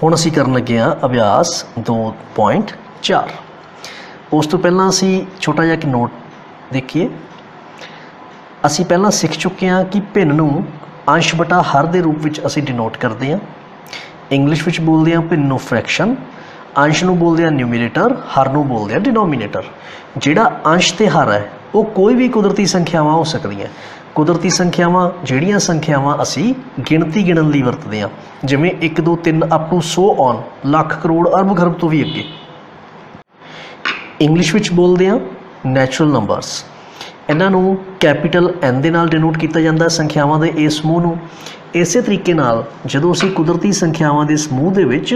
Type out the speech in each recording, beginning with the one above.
हुण असीं करन लगे हाँ अभ्यास 2.4। उस तो पहलां असीं छोटा जिहा एक नोट देखिए। असीं पहलां सीख चुके हैं कि भिन्न नूं अंश बटा हर दे रूप विच असीं डिनोट करते हैं। इंग्लिश विच बोलते हैं भिन्न नूं फ्रैक्शन, अंश नूं बोलते हैं न्यूमीरेटर, हर नूं बोलते हैं डिनोमीनेटर। जिहड़ा अंश ते हर है वो कोई भी कुदरती संख्यावां हो सकदियां। कुदरती संख्यावां जिहड़ियां संख्यावां असीं गिणती गिणन लई वरतदे हां, जिवें 1 2 3 अप टू सो ऑन, लख करोड़ अरब खरब तो भी अगे। इंग्लिश विच बोलते हैं नैचुरल नंबरस। इन्हां नूं कैपीटल एन दे नाल डिनोट किया जाता है संख्यावां दे इस समूह नूं। इसे तरीके नाल जदों असीं कुदरती संख्यावां दे समूह दे विच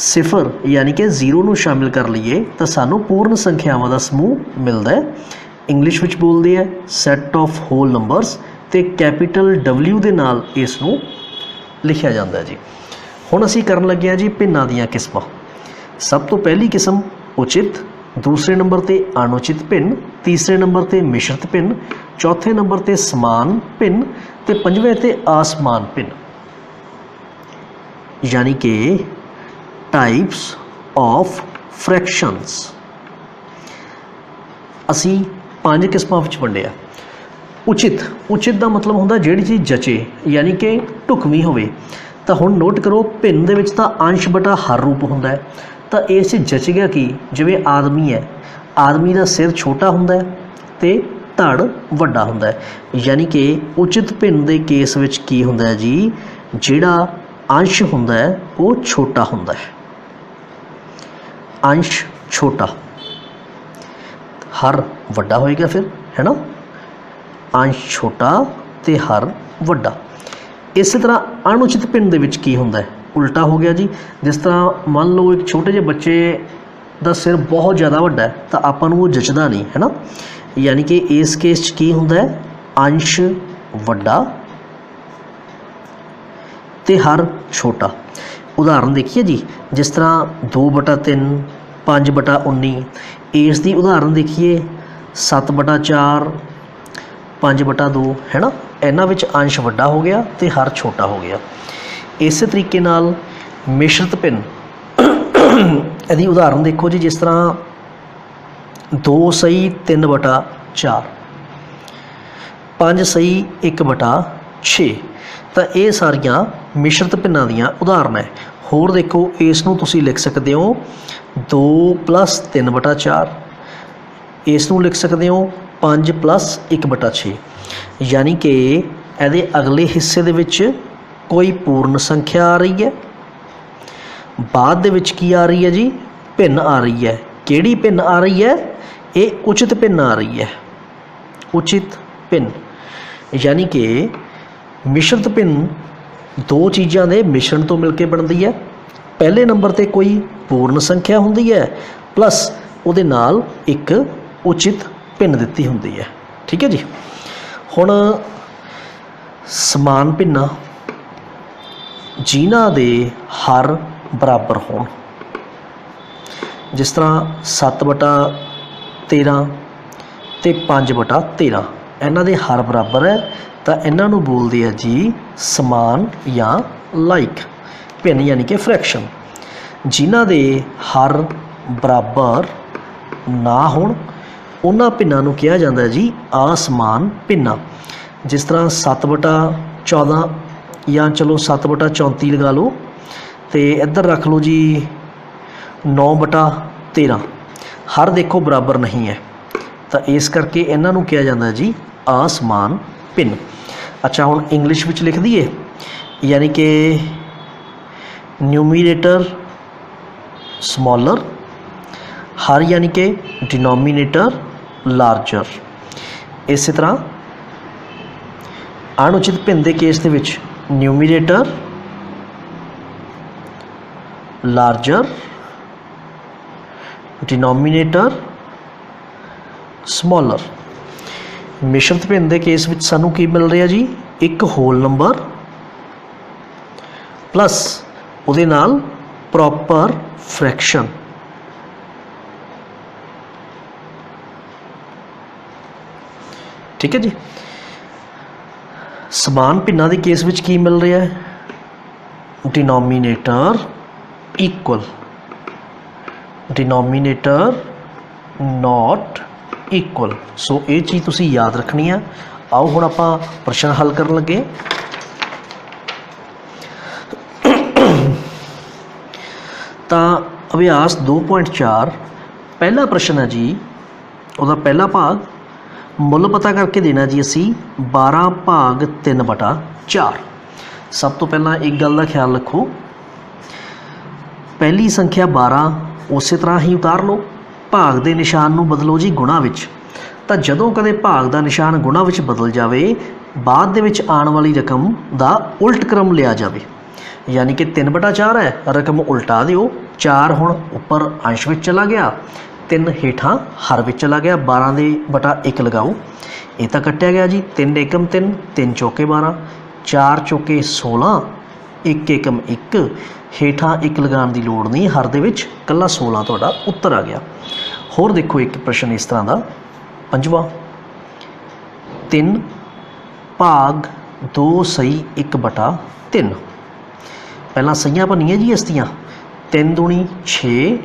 सिफर यानी कि जीरो नूं शामिल कर लीए तो सानूं पूर्ण संख्यावां दा समूह मिलदा है। इंग्लिश विच बोलते हैं सैट ऑफ होल नंबरस ते कैपीटल डबल्यू दे नाल इस नूं लिखिया जाता है जी। हुण असीं करन लगे हां जी भिन्नां दीयां किस्मां। सब तो पहली किस्म उचित, दूसरे नंबर ते अनुचित भिन्न, तीसरे नंबर ते मिश्रित भिन्न, चौथे नंबर ते समान भिन्न ते पंजवें ते असमान भिन्न। यानी कि टाइप्स ऑफ फ्रैक्शंस असी 5 किस्मां विच वंडिया। उचित, उचित का मतलब होंदा जिहड़ी चीज़ जचे यानी कि ढुकवीं होवे। तो हुण नोट करो भिन्न दे विच तां अंश बटा हर रूप होंदा है। तो इस जच गया कि जिवें आदमी है, आदमी का सिर छोटा हुंदा है ते धड़ वड्डा हुंदा है। यानी कि उचित भिन्न दे केस विच की हुंदा है जी, जिहड़ा अंश हुंदा है वो छोटा हुंदा है। अंश छोटा, हर वड्डा होएगा फिर, है ना। अंश छोटा ते हर वड्डा। इस तरह अनुचित भिन्न दे विच की हुंदा है, उल्टा हो गया जी। जिस तरह मान लो एक छोटे ਜਿਹੇ बच्चे का सिर बहुत ज़्यादा वड्डा है तो आपां नूं वो जचदा नहीं, है ना। यानी कि इस केस की हुंदा है अंश वड्डा ते हर छोटा। उदाहरण देखिए जी, जिस तरह 2/3, 5/19, इस दी उदाहरण देखिए 7/4, 5/2, है ना। इन्हां विच अंश वड्डा हो गया ते हर छोटा हो गया। इस तरीके नाल मिश्रित भिन्न यदि उदाहरण देखो जी, जिस तरह 2 सही 3/4, 5 सही 1/6, तो ये सारियां मिश्रित भिन्नां दीयां उदाहरण है। होर देखो इस नूं तुसीं लिख सकते हो 2 + 3/4, इस नूं लिख सकते हो 5 + 1/6। यानी कि इहदे अगले हिस्से दे विच कोई पूर्ण संख्या आ रही है, बाद दे विच की आ रही है जी, भिन्न आ रही है। किहड़ी भिन्न आ रही है? ये उचित भिन्न आ रही है। उचित भिन्न यानी कि मिश्रित भिन्न दो चीज़ों के मिश्रण तो मिलकर बनती है। पहले नंबर पर कोई पूर्ण संख्या होंदी है प्लस उहदे नाल एक उचित भिन्न दित्ती होंदी है। ठीक है जी। हुण समान भिन्नां जिन्हां दे हर बराबर होण, जिस तरह 7/13 ते 5/13, इन्हां दे हर बराबर है तो इन्हां नूं बोलदे आ जी समान या लाइक भिन्न यानी कि फ्रैक्शन। जिन्हां दे हर बराबर ना होण उन्हां भिन्नां नूं कहा जाता है जी असमान भिन्नां। जिस तरह 7/14 या चलो 7/34 लगा लो, तो इधर रख लो जी 9/13। हर देखो बराबर नहीं है तो इस करके इन्हां नूं कहा जाता है जी असमान भिन्न। अच्छा हुण इंग्लिश विच लिख दईए, यानी कि न्यूमीरेटर स्मॉलर, हर यानी कि डिनोमीनेटर लार्जर। इस तरह अनुचित भिन्न के केस दे विच न्यूमीरेटर लार्जर, डिनोमीनेटर स्मॉलर। मिश्रित भिन्न के केस विच सानू की मिल रहा जी, एक होल नंबर प्लस उहदे नाल प्रॉपर फ्रैक्शन। ठीक है जी। समान भिन्नां के केस विच की मिल रहा है, denominator equal, denominator not equal. So ये चीज़ तुसी याद रखनी है। आओ हुण आपां प्रश्न हल करन लगे। तां अभ्यास 2.4 पहला प्रश्न है जी, उसका पहला भाग मुल पता करके देना जी असी 12 भाग 3/4। सब तो पहला एक गल का ख्याल रखो, पहली संख्या 12 उस तरह ही उतार लो, भाग के निशान नूं बदलो जी गुणा विच। तो जदों कदे भाग का निशान गुणा विच बदल जाए, बाद दे विच आने वाली रकम का उल्ट क्रम लिया जाए। यानी कि 3/4 है, रकम उल्टा दिओ, 4 हुण उपर अंश विच चला गया, 3 हेठां हर विच चला गया, 12/1 लगाओ। ये तो कट्टिया गया जी, 3 एकम 3, 3 चौके 12, 4 चौके 16, 1 एकम 1, हेठां 1 लगाने की लोड़ नहीं, हर दे विच कल्ला 16 तुहाडा उत्तर आ गया। होर देखो एक प्रश्न इस तरह का, पंजवा, 3 भाग 2 सही 1/3। पहला सहियां भनिए जी इसदियां, 3 दूनी 6,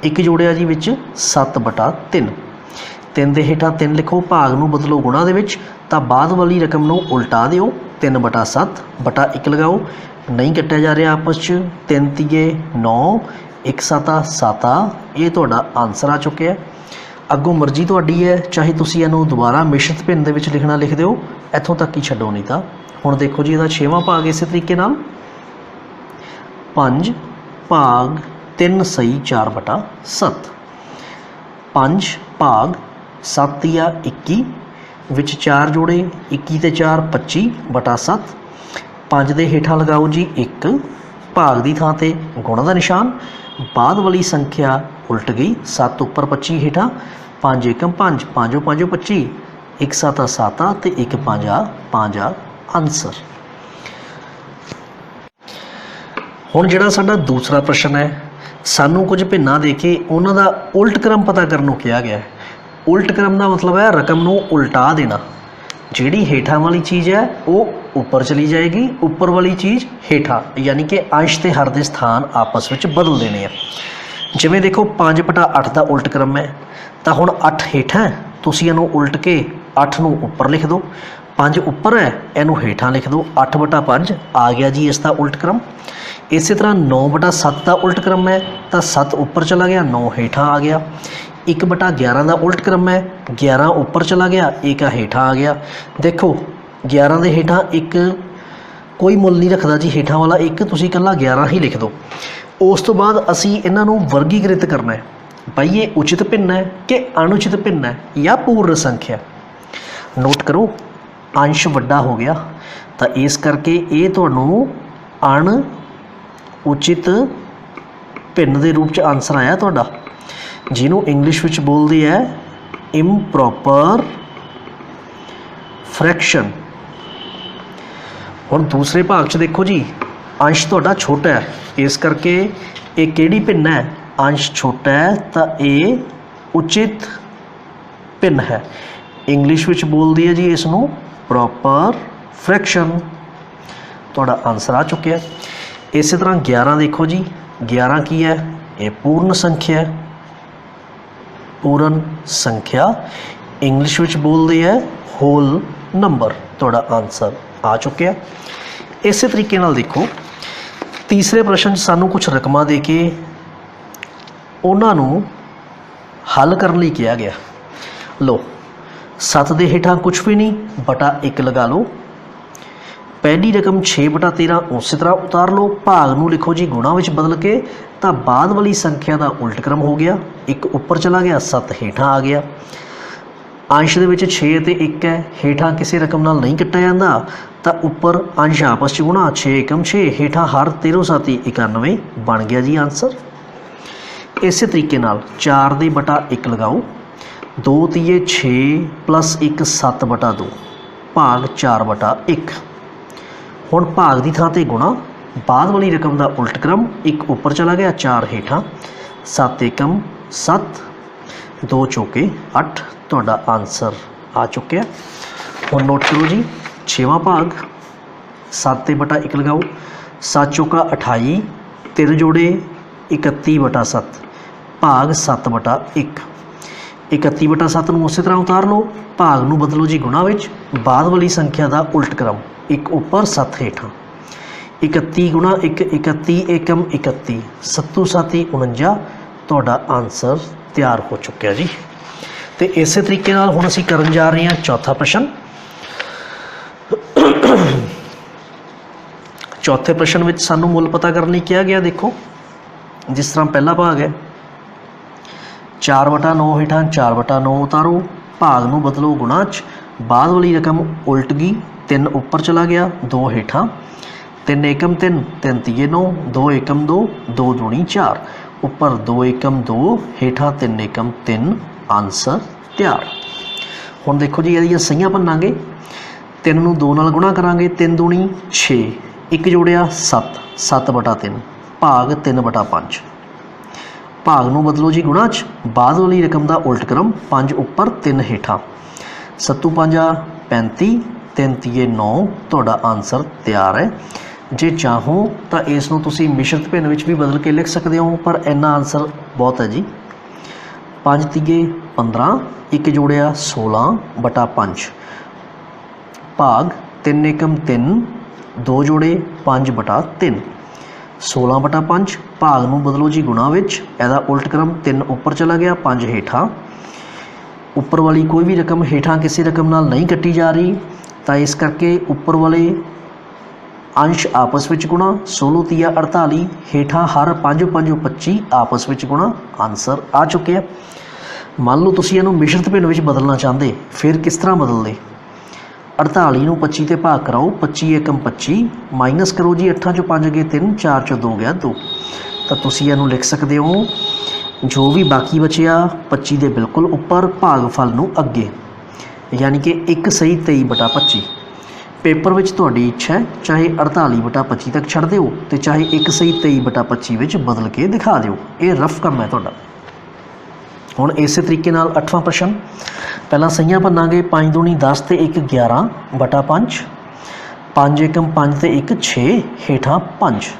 1 जोड़िया जी विच 7/3। 3 दे हेठां 3 लिखो, भाग नूं बदलो गुणा दे विच, तां बाद वाली रकम नूं उल्टा दिओ, 3/7/1 लगाओ। नहीं कट्टिया जा रहा आपस च, 3 तीए 9, 1 7 7, ये तुहाडा आंसर आ चुका है। अगों मर्जी तुहाडी है, चाहे तुसीं इहनूं दोबारा मिश्रित भिन्न दे विच लिखना लिख दिओ, इत्थों तक ही छड्डो। नहीं तां हुण देखो जी, इहदा 6वां भाग इस तरीके नाल 5 भाग 3 सही 4/7। 5 भाग 7 या 21 विच 4 जोड़े, 21 ते 4 25/7। 5 दे हेठां लगाओ जी 1, भाग की थां ते गुणा का निशान, बाद वाली संख्या उल्ट गई, 7 उपर 25 हेठां, 5 एकम 5, 5 5 25, 1 7 7 ते 1 5 5 आंसर। हुण जिहड़ा साडा दूसरा प्रश्न है, सानू कुछ भिन्ना दे के उन्हां दा उल्ट क्रम पता करन नूं कहा गया है। उल्ट क्रम का मतलब है रकम नूं उल्टा देना। जिहड़ी हेठां वाली चीज़ है वो ऊपर चली जाएगी, ऊपर वाली चीज़ हेठां, यानी कि अंश ते हर दे स्थान आपस में बदल देने हैं। जिवें देखो 5/8 का उल्ट क्रम है, तो हुण 8 हेठां है, तुसीं इहनूं उल्ट के 8 नूं उपर लिख दो, 5 उपर है, इहनूं हेठां लिख दो, 8/5 आ गया जी इसका उल्ट क्रम। इस तरह 9/7 का उल्ट क्रम है, तो 7 उपर चला गया, 9 हेठां आ गया। 1/11 का उल्ट क्रम है, 11 उपर चला गया, 1 हेठां आ गया। देखो 11 के हेठां 1 कोई मुल नहीं रखता जी, हेठां वाला 1 तुसीं कल्ला 11 ही लिख दो। उस तो बाद असी इन्हां नूं वर्गीकृत करना है, भाई ये उचित भिन्न है कि अनुचित भिन्न है या पूर्ण संख्या। नोट करो अंश वड्डा हो गया, तो इस करके ये तुहानूं अण उचित भिन्न के रूप च आंसर आया तुहाडा, जिन्हों इंग्लिश विच बोलते हैं इम्प्रॉपर फ्रैक्शन। हुण दूसरे भाग च देखो जी, अंश तुहाडा छोटा है, इस करके ये किहड़ी भिन्न है, अंश छोटा है तो ये उचित भिन्न है। इंग्लिश विच बोलती है जी इसनूं प्रॉपर फ्रैक्शन। तुहाडा आंसर आ चुका है। इस तरह 11 देखो जी, 11 की है, ये पूर्ण संख्या है, पूर्ण संख्या इंग्लिश विच बोलते हैं होल नंबर। तुहाडा आंसर आ चुका है। इस तरीके नाल देखो तीसरे प्रश्न सानू कुछ रकमां दे के उन्होंने हल करने लई कहा गया। लो 7 दे हेठां कुछ भी नहीं, बटा 1 लगा लो। पहली रकम 6/13 उस तरह उतार लो, भाग नूं लिखो जी गुणा विच बदल के, तो बाद वाली संख्या का उल्ट क्रम हो गया, 1 उपर चला गया, 7 हेठां आ गया। अंश दे विच 6 ते 1 है, हेठां किसी रकम नाल नहीं कट्टिया जांदा, तो उपर अंश आपस च गुणा, 6 एकम 6, हेठां हर 13 7 91 बन गया जी आंसर। इस तरीके नाल 4 दे बटा 1 लगाओ, 2 तीए 6 प्लस 1 7/2, भाग 4/1। हुण भाग की थां ते गुणा, बाद वाली रकम का उल्ट क्रम, 1 उपर चला गया, 4 हेठां, 7 एकम 7, 2 चौके 8। तुहाडा आंसर आ चुका है। हुण नोट करो जी 6वां भाग 7/1 लगाओ, 7 चौका 28, 3 जोड़े 31/7 ਭਾਗ 7/1। 31/7 ਨੂੰ ਉਸੇ ਤਰ੍ਹਾਂ ਉਤਾਰ ਲਓ, ਭਾਗ ਨੂੰ ਬਦਲੋ ਜੀ ਗੁਣਾ ਵਿੱਚ, ਬਾਅਦ ਵਾਲੀ ਸੰਖਿਆ ਦਾ ਉਲਟ ਕ੍ਰਮ, 1 ਉੱਪਰ 7 ਹੇਠਾਂ। 31 ਗੁਣਾ 1 31 ਏਕਮ 31, 7 7 49। ਤੁਹਾਡਾ ਆਨਸਰ ਤਿਆਰ ਹੋ ਚੁੱਕਿਆ ਜੀ। ਤੇ ਇਸੇ ਤਰੀਕੇ ਨਾਲ ਹੁਣ ਅਸੀਂ ਕਰਨ ਜਾ ਰਹੇ ਹਾਂ ਚੌਥਾ ਪ੍ਰਸ਼ਨ। ਚੌਥੇ ਪ੍ਰਸ਼ਨ ਵਿੱਚ ਸਾਨੂੰ ਮੁੱਲ ਪਤਾ ਕਰਨ ਲਈ ਕਿਹਾ ਗਿਆ। ਦੇਖੋ ਜਿਸ ਤਰ੍ਹਾਂ ਪਹਿਲਾ ਭਾਗ ਹੈ 4/9 ਹੇਠਾਂ 4/9 ਉਤਾਰੋ, ਭਾਗ ਨੂੰ ਬਦਲੋ ਗੁਣਾ 'ਚ, ਬਾਅਦ ਵਾਲੀ ਰਕਮ ਉਲਟ ਗਈ, 3 ਉੱਪਰ ਚਲਾ ਗਿਆ, 2 ਹੇਠਾਂ। 3 ਏਕਮ 3 3 ਤੀਏ 9, 2 ਏਕਮ 2 2 ਦੂਣੀ 4, ਉੱਪਰ 2 ਏਕਮ 2 ਹੇਠਾਂ 3 ਏਕਮ 3। ਆਨਸਰ ਤਿਆਰ। ਹੁਣ ਦੇਖੋ ਜੀ ਇਹਦੀਆਂ ਸਹੀਆਂ ਭੰਨਾਂਗੇ। 3 ਨੂੰ 2 ਨਾਲ ਗੁਣਾ ਕਰਾਂਗੇ, 3 ਦੂਣੀ 6, 1 ਜੋੜਿਆ 7, 7/3 ਭਾਗ 3/5। ਭਾਗ ਨੂੰ ਬਦਲੋ ਜੀ ਗੁਣਾ 'ਚ, ਬਾਅਦ ਵਾਲੀ ਰਕਮ ਦਾ ਉਲਟ ਕ੍ਰਮ, 5 ਉੱਪਰ 3 ਹੇਠਾਂ। 7 5 35, 3 ਤੀਏ 9। ਤੁਹਾਡਾ ਆਨਸਰ ਤਿਆਰ ਹੈ। ਜੇ ਚਾਹੋ ਤਾਂ ਇਸ ਨੂੰ ਤੁਸੀਂ ਮਿਸ਼ਰਤ ਭਿੰਨ ਵਿੱਚ ਵੀ ਬਦਲ ਕੇ ਲਿਖ ਸਕਦੇ ਹੋ, ਪਰ ਇੰਨਾ ਆਨਸਰ ਬਹੁਤ ਹੈ ਜੀ। 5 ਤੀਏ 15, 1 ਜੋੜਿਆ 16/5 ਭਾਗ 3 ਏਕਮ 3, 2 ਜੋੜੇ 5/3, 16/5। ਭਾਗ ਨੂੰ ਬਦਲੋ ਜੀ ਗੁਣਾ ਵਿੱਚ, ਇਹਦਾ ਉਲਟ ਕ੍ਰਮ, 3 ਉੱਪਰ ਚਲਾ ਗਿਆ, 5 ਹੇਠਾਂ। ਉੱਪਰ ਵਾਲੀ ਕੋਈ ਵੀ ਰਕਮ ਹੇਠਾਂ ਕਿਸੇ ਰਕਮ ਨਾਲ ਨਹੀਂ ਕੱਟੀ ਜਾ ਰਹੀ, ਤਾਂ ਇਸ ਕਰਕੇ ਉੱਪਰ ਵਾਲੇ ਅੰਸ਼ ਆਪਸ ਵਿੱਚ ਗੁਣਾ, 16 ਤੀਆ 48, ਹੇਠਾਂ ਹਰ 5 5 25 ਆਪਸ ਵਿੱਚ ਗੁਣਾ। ਆਨਸਰ ਆ ਚੁੱਕਿਆ। ਮੰਨ ਲਓ ਤੁਸੀਂ ਇਹਨੂੰ ਮਿਸ਼ਰਤ ਭਿੰਨ ਵਿੱਚ ਬਦਲਣਾ ਚਾਹੁੰਦੇ, ਫਿਰ ਕਿਸ ਤਰ੍ਹਾਂ ਬਦਲਦੇ? 48 ਨੂੰ 25 ਤੇ ਭਾਗ ਕਰਾਓ, 25 ਏਕਮ 25, ਮਾਈਨਸ ਕਰੋ ਜੀ, 8 ਚੋਂ 5 ਗਏ 3, 4 ਚੋਂ 2 ਗਿਆ 2। ਤਾਂ ਤੁਸੀਂ ਇਹਨੂੰ ਲਿਖ ਸਕਦੇ ਹੋ, ਜੋ ਵੀ ਬਾਕੀ ਬਚਿਆ 25 ਦੇ ਬਿਲਕੁਲ ਉੱਪਰ, ਭਾਗਫਲ ਨੂੰ ਅੱਗੇ, ਯਾਨੀ ਕਿ 1 ਸਹੀ 23/25। ਪੇਪਰ ਵਿੱਚ ਤੁਹਾਡੀ ਇੱਛਾ ਹੈ, ਚਾਹੇ 48/25 ਤੱਕ ਛੱਡ ਦਿਓ ਤੇ ਚਾਹੇ 1 ਸਹੀ 23/25 ਵਿੱਚ ਬਦਲ ਕੇ ਦਿਖਾ ਦਿਓ। ਇਹ ਰਫ ਕੰਮ ਹੈ ਤੁਹਾਡਾ। ਹੁਣ ਇਸੇ ਤਰੀਕੇ ਨਾਲ 8ਵਾਂ ਪ੍ਰਸ਼ਨ। ਪਹਿਲਾਂ ਸਹੀਆਂ ਭੰਨਾਂਗੇ। 5 ਦੂਣੀ 10 ਤੇ 1 11/5, 5 ਏਕਮ 5 ਤੇ 1 6 ਹੇਠਾਂ 5।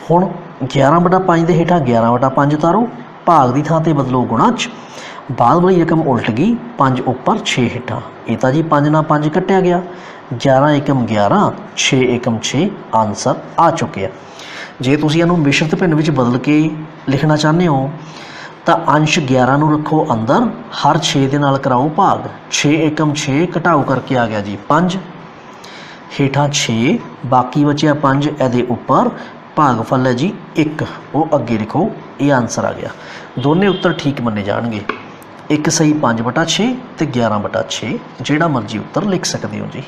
ਹੁਣ 11/5 ਦੇ ਹੇਠਾਂ 11/5 ਉਤਾਰੋ, ਭਾਗ ਦੀ ਥਾਂ ਤੇ ਬਦਲੋ ਗੁਣਾ 'ਚ, ਬਾਅਦ ਵਾਲੀ ਰਕਮ ਉਲਟ ਗਈ, 5 ਉੱਪਰ 6 ਹੇਠਾਂ। ਇਹ ਤਾਂ ਜੀ 5 ਨਾਲ 5 ਕੱਟਿਆ ਗਿਆ, 11 ਏਕਮ 11, 6 ਏਕਮ 6। ਆਨਸਰ ਆ ਚੁੱਕਿਆ। ਜੇ ਤੁਸੀਂ ਇਹਨੂੰ ਮਿਸ਼ਰਤ ਭਿੰਨ ਵਿੱਚ ਬਦਲ ਕੇ ਲਿਖਣਾ ਚਾਹੁੰਦੇ ਹੋ ਤਾਂ ਅੰਸ਼ 11 ਨੂੰ ਰੱਖੋ ਅੰਦਰ, ਹਰ 6 ਦੇ ਨਾਲ ਕਰਾਓ ਭਾਗ, 6 ਏਕਮ 6 ਘਟਾਓ ਕਰਕੇ ਆ ਗਿਆ ਜੀ 5, ਹੇਠਾਂ 6, ਬਾਕੀ ਬਚਿਆ 5 ਇਹਦੇ ਉੱਪਰ, ਭਾਗਫਲ ਹੈ ਜੀ 1, ਉਹ ਅੱਗੇ ਲਿਖੋ। ਇਹ ਆਨਸਰ ਆ ਗਿਆ। ਦੋਨੇ ਉੱਤਰ ਠੀਕ ਮੰਨੇ ਜਾਣਗੇ। 1 ਸਹੀ 5/6 ਤੇ 11/6, ਜਿਹੜਾ ਮਰਜ਼ੀ ਉੱਤਰ ਲਿਖ ਸਕਦੇ ਹੋ ਜੀ।